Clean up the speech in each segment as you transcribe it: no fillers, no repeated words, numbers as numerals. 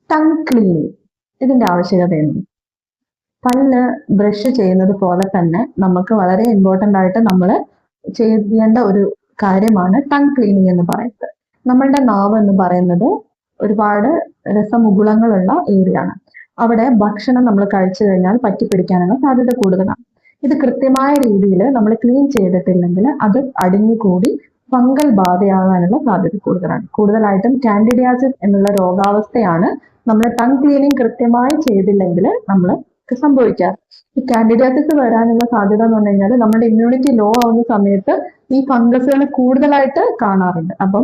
Tongue cleaning ഇതിന്റെ ആവശ്യകതയുണ്ട്. പല്ല് brush ചെയ്യുന്നത് പോലെ തന്നെ നമുക്ക് വളരെ ഇമ്പോർട്ടന്റ് ആയിട്ട് നമ്മൾ ചെയ്യേണ്ട ഒരു കാര്യമാണ് ടങ് ക്ലീനിങ് എന്ന് പറയുന്നത്. നമ്മളുടെ നാവ് എന്ന് പറയുന്നത് ഒരുപാട് രസമുകുളങ്ങളുള്ള ഏരിയ ആണ്. അവിടെ ഭക്ഷണം നമ്മൾ കഴിച്ചു കഴിഞ്ഞാൽ പറ്റിപ്പിടിക്കാനുള്ള സാധ്യത കൂടുതലാണ്. ഇത് കൃത്യമായ രീതിയിൽ നമ്മൾ ക്ലീൻ ചെയ്തിട്ടില്ലെങ്കിൽ അത് അടിഞ്ഞുകൂടി ഫംഗൽ ബാധയാകാനുള്ള സാധ്യത കൂടുതലാണ്. കൂടുതലായിട്ടും കാൻഡിഡിയാസിസ് എന്നുള്ള രോഗാവസ്ഥയാണ് നമ്മൾ ടങ് ക്ലീനിങ് കൃത്യമായി ചെയ്തില്ലെങ്കിൽ നമ്മൾ സംഭവിക്കാറ്. ഈ കാൻഡിഡിയാസിസ് വരാനുള്ള സാധ്യത എന്ന് പറഞ്ഞു കഴിഞ്ഞാൽ നമ്മുടെ ഇമ്മ്യൂണിറ്റി ലോ ആവുന്ന സമയത്ത് ഈ ഫംഗസുകൾ കൂടുതലായിട്ട് കാണാറുണ്ട്. അപ്പം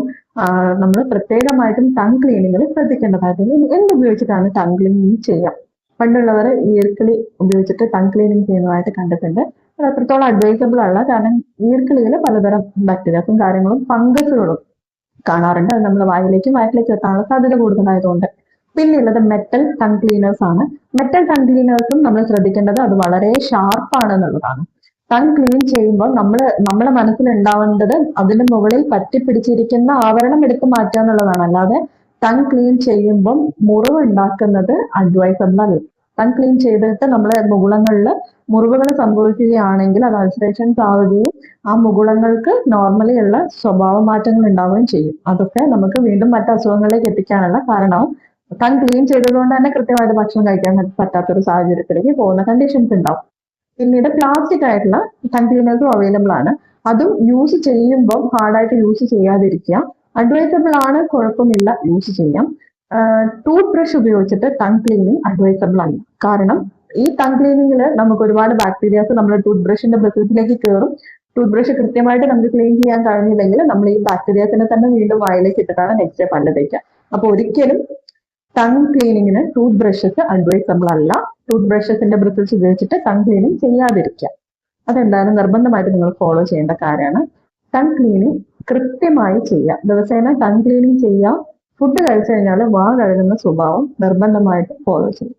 നമ്മൾ പ്രത്യേകമായിട്ടും ടങ് ക്ലീനിങ്ങിൽ ശ്രദ്ധിക്കേണ്ടതായിട്ടുണ്ട്. എന്തുപയോഗിച്ചിട്ടാണ് ടങ് ക്ലീനിങ് ചെയ്യാം? പണ്ടുള്ളവർ ഈർക്കിളി ഉപയോഗിച്ചിട്ട് ടങ് ക്ലീനിങ് ചെയ്യുന്നതായിട്ട് കണ്ടിട്ടുണ്ട്. അത് അത്രത്തോളം അഡ്വൈസബിൾ അല്ല. കാരണം ഈർക്കിളിയിൽ പലതരം ബാക്ടീരിയസും കാര്യങ്ങളും ഫംഗസുകളും കാണാറുണ്ട്. അത് നമ്മൾ വയറ്റിലേക്ക് എത്താനുള്ള സാധ്യത കൂടുതലായതുകൊണ്ട്. പിന്നെയുള്ളത് മെറ്റൽ ടങ് ക്ലീനേഴ്സ് ആണ്. മെറ്റൽ ടങ് ക്ലീനേഴ്സും നമ്മൾ ശ്രദ്ധിക്കേണ്ടത് അത് വളരെ ഷാർപ്പാണ് എന്നുള്ളതാണ്. ടങ് ക്ലീൻ ചെയ്യുമ്പോൾ നമ്മളെ മനസ്സിൽ ഉണ്ടാവേണ്ടത് അതിന്റെ മുകളിൽ പറ്റിപ്പിടിച്ചിരിക്കുന്ന ആവരണം എടുത്ത് മാറ്റുക എന്നുള്ളതാണ്. അല്ലാതെ ടങ് ക്ലീൻ ചെയ്യുമ്പോൾ മുറിവ് ഉണ്ടാക്കുന്നത് അഡ്വൈസബിൾ അല്ല. ടങ് ക്ലീൻ ചെയ്തിട്ട് നമ്മളെ മുകുളങ്ങളിൽ മുറിവുകൾ സംഭവിക്കുകയാണെങ്കിൽ അത് അൾസറേഷൻസ് ആവുകയും ആ മുകുളങ്ങൾക്ക് നോർമലി ഉള്ള സ്വഭാവ മാറ്റങ്ങൾ ഉണ്ടാവുകയും ചെയ്യും. അതൊക്കെ നമുക്ക് വീണ്ടും മറ്റു അസുഖങ്ങളിലേക്ക് എത്തിക്കാനുള്ള കാരണവും ടങ് ക്ലീൻ ചെയ്തതുകൊണ്ട് തന്നെ കൃത്യമായിട്ട് ഭക്ഷണം കഴിക്കാൻ പറ്റാത്തൊരു സാഹചര്യത്തിലേക്ക് പോകുന്ന കണ്ടീഷൻസ് ഉണ്ടാവും. പിന്നീട് പ്ലാസ്റ്റിക് ആയിട്ടുള്ള ടങ് ക്ലീനേഴ്സും അവൈലബിൾ ആണ്. അതും യൂസ് ചെയ്യുമ്പോൾ ഹാർഡായിട്ട് യൂസ് ചെയ്യാതിരിക്കുക. അഡ്വൈസബിൾ ആണ്, കുഴപ്പമില്ല, യൂസ് ചെയ്യാം. ടൂത്ത് ബ്രഷ് ഉപയോഗിച്ചിട്ട് ടങ് ക്ലീനിങ് അഡ്വൈസബിൾ അല്ല. കാരണം ഈ ടങ് ക്ലീനിങ്ങിൽ നമുക്ക് ഒരുപാട് ബാക്ടീരിയാസ് നമ്മുടെ ടൂത്ത് ബ്രഷിന്റെ ബ്രസിലേക്ക് കയറും. ടൂത്ത് ബ്രഷ് കൃത്യമായിട്ട് നമുക്ക് ക്ലീൻ ചെയ്യാൻ കഴിഞ്ഞില്ലെങ്കിൽ നമ്മൾ ഈ ബാക്ടീരിയാസിനെ തന്നെ വീണ്ടും വായിലേക്ക് ഇട്ടിട്ടാണ് നെക്സ്റ്റ് പല്ല് തേക്കുക. അപ്പൊ ഒരിക്കലും ടങ് ക്ലീനിങ്ങിന് ടൂത്ത് ബ്രഷസ് അഡ്വൈസബിൾ അല്ല. ടൂത്ത് ബ്രഷസിന്റെ ബ്രിസിൽസ് ഉപയോഗിച്ചിട്ട് ടങ് ക്ലീനിങ് ചെയ്യാതിരിക്കുക. അതെന്തായാലും നിർബന്ധമായിട്ട് നിങ്ങൾ ഫോളോ ചെയ്യേണ്ട കാര്യമാണ്. ടങ് ക്ലീനിങ് കൃത്യമായി ചെയ്യുക. ദിവസേന ടങ് ക്ലീനിങ് ചെയ്യുക. ഫുഡ് കഴിച്ചു കഴിഞ്ഞാൽ വാ കഴുകുന്ന സ്വഭാവം നിർബന്ധമായിട്ട് ഫോളോ ചെയ്യും.